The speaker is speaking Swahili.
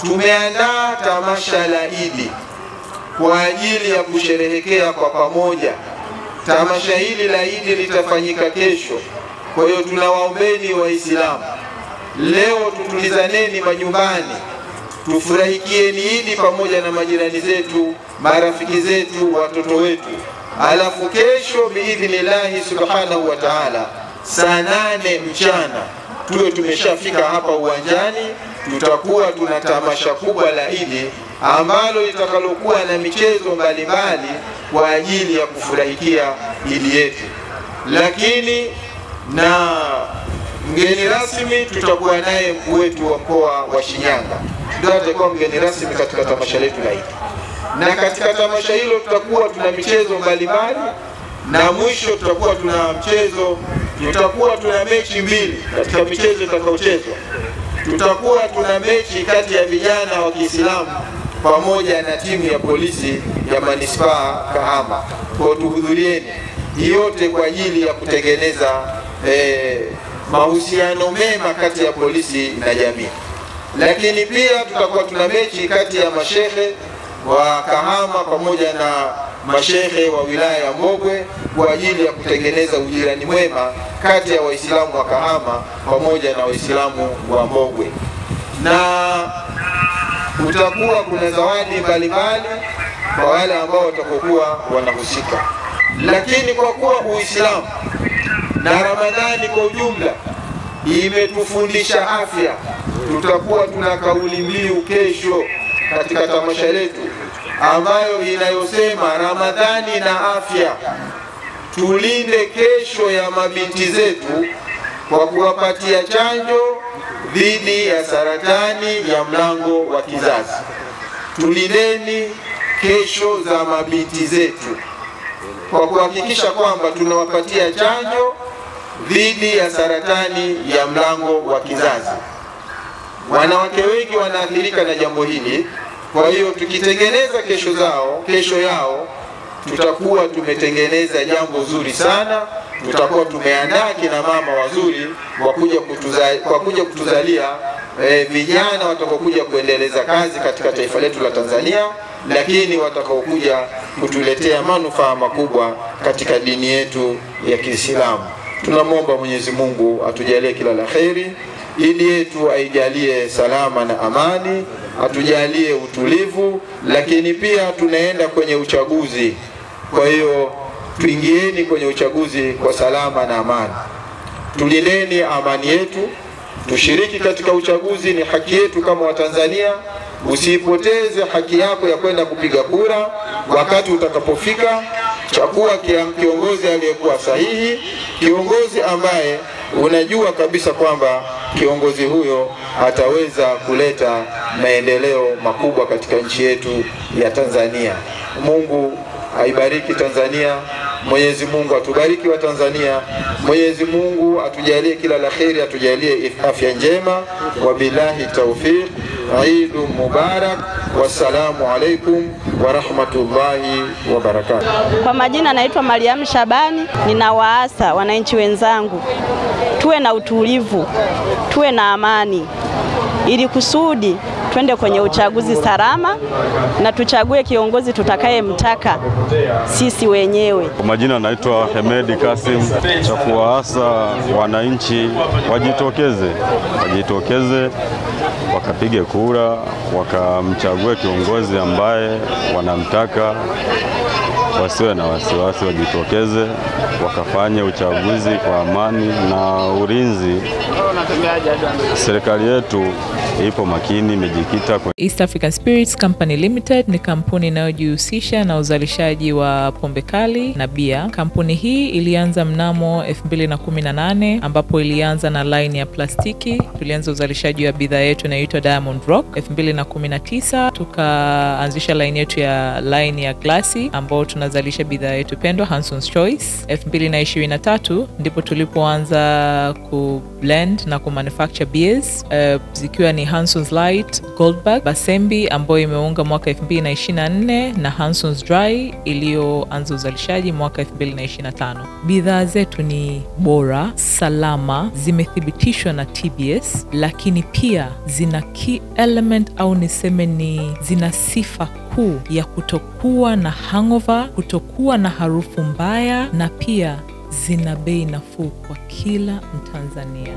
tumeandaa tamasha la Idi kwa ajili ya kusherehekea kwa pamoja. Tamasha hili la Idi litafanyika kesho. Kwa hiyo tunawaombeni Waislamu, leo tutulizaneni majumbani, tufurahikieni Idi pamoja na majirani zetu, marafiki zetu, watoto wetu. Alafu kesho biidhnillahi subhanahu wa ta'ala saa 8 mchana tuwe tumeshafika hapa uwanjani. Tutakuwa tuna tamasha kubwa la Idi ambalo litakalokuwa na michezo mbalimbali kwa ajili ya kufurahikia Idi yetu. Lakini na mgeni rasmi tutakuwa naye mkuu wetu wa mkoa wa Shinyanga, ndio atakuwa mgeni rasmi katika tamasha letu la Idi. Na katika tamasha hilo tutakuwa tuna michezo mbalimbali, na mwisho tutakuwa tuna mechi mbili. Katika michezo itakayochezwa tutakuwa tuna mechi kati ya vijana wa Kiislamu pamoja na timu ya polisi ya manispaa Kahama. Kwa tuhudhurieni yote kwa ajili ya kutengeneza mahusiano mema kati ya polisi na jamii. Lakini pia tutakuwa tuna mechi kati ya mashehe wa Kahama pamoja na mashehe wa wilaya ya Mbogwe kwa ajili ya kutengeneza ujirani mwema kati ya Waislamu wa Kahama pamoja na Waislamu wa Mbogwe. Na kutakuwa kuna zawadi mbalimbali kwa wale ambao watakokuwa wanahusika. Lakini kwa kuwa Uislamu na Ramadhani kwa ujumla imetufundisha afya, tutakuwa tuna kauli mbiu kesho katika tamasha letu ambayo inayosema Ramadhani na afya. Tulinde kesho ya mabinti zetu kwa kuwapatia chanjo dhidi ya saratani ya mlango wa kizazi. Tulindeni kesho za mabinti zetu kwa kuhakikisha kwamba tunawapatia chanjo dhidi ya saratani ya mlango wa kizazi. Wanawake wengi wanaathirika na jambo hili. Kwa hiyo tukitengeneza kesho yao tutakuwa tumetengeneza jambo zuri sana. Tutakuwa tumeandaa kina mama wazuri wa kuja kutuzalia vijana watakaokuja kuendeleza kazi katika taifa letu la Tanzania, lakini watakaokuja kutuletea manufaa makubwa katika dini yetu ya Kiislamu. Tunamwomba Mwenyezi Mungu atujalie kila la kheri. Idi yetu aijalie salama na amani, atujalie utulivu, lakini pia tunaenda kwenye uchaguzi. Kwa hiyo tuingieni kwenye uchaguzi kwa salama na amani. Tulindeni amani yetu, tushiriki katika uchaguzi, ni haki yetu kama Watanzania. Usipoteze haki yako ya kwenda kupiga kura. Wakati utakapofika, chagua kiongozi aliyekuwa sahihi, kiongozi ambaye unajua kabisa kwamba kiongozi huyo ataweza kuleta maendeleo makubwa katika nchi yetu ya Tanzania. Mungu aibariki Tanzania. Mwenyezi Mungu atubariki wa Tanzania. Mwenyezi Mungu atujalie kila la kheri, atujalie afya njema. Wabillahi tawfiq. Eid Mubarak. Wassalamu alaikum wa rahmatullahi wa barakatuh. Kwa majina naitwa Mariam Shabani. Ninawaasa wananchi wenzangu tuwe na utulivu, tuwe na amani, ili kusudi twende kwenye uchaguzi salama na tuchague kiongozi tutakayemtaka sisi wenyewe. Kwa majina naitwa Hemedi Kasim. Cha kuwaasa wananchi wajitokeze wakapige kura, wakamchague kiongozi ambaye wanamtaka, wasiwe na wasiwasi, wajitokeze wakafanye uchaguzi kwa amani na ulinzi. Serikali yetu ipo makini, imejikita kwa East African Spirits Company Limited. Ni kampuni inayojihusisha na uzalishaji wa pombe kali na bia. Kampuni hii ilianza mnamo 2018 ambapo ilianza na line ya plastiki. Tulianza uzalishaji wa bidhaa yetu inayoitwa Diamond Rock. 2019 tukaanzisha line yetu ya glasi ambao tunazalisha bidhaa yetu pendwa Hanson's Choice. 2023 ndipo tulipoanza ku blend na ku manufacture beers zikiwa ni ni Hanson's Light, Goldberg, Basembi ambayo imeunga mwaka 2024 na Hanson's Dry iliyoanza uzalishaji mwaka 2025. Bidhaa zetu ni bora, salama, zimethibitishwa na TBS, lakini pia zina key element au niseme ni zina sifa kuu ya kutokuwa na hangover, kutokuwa na harufu mbaya, na pia zina bei nafuu kwa kila Mtanzania.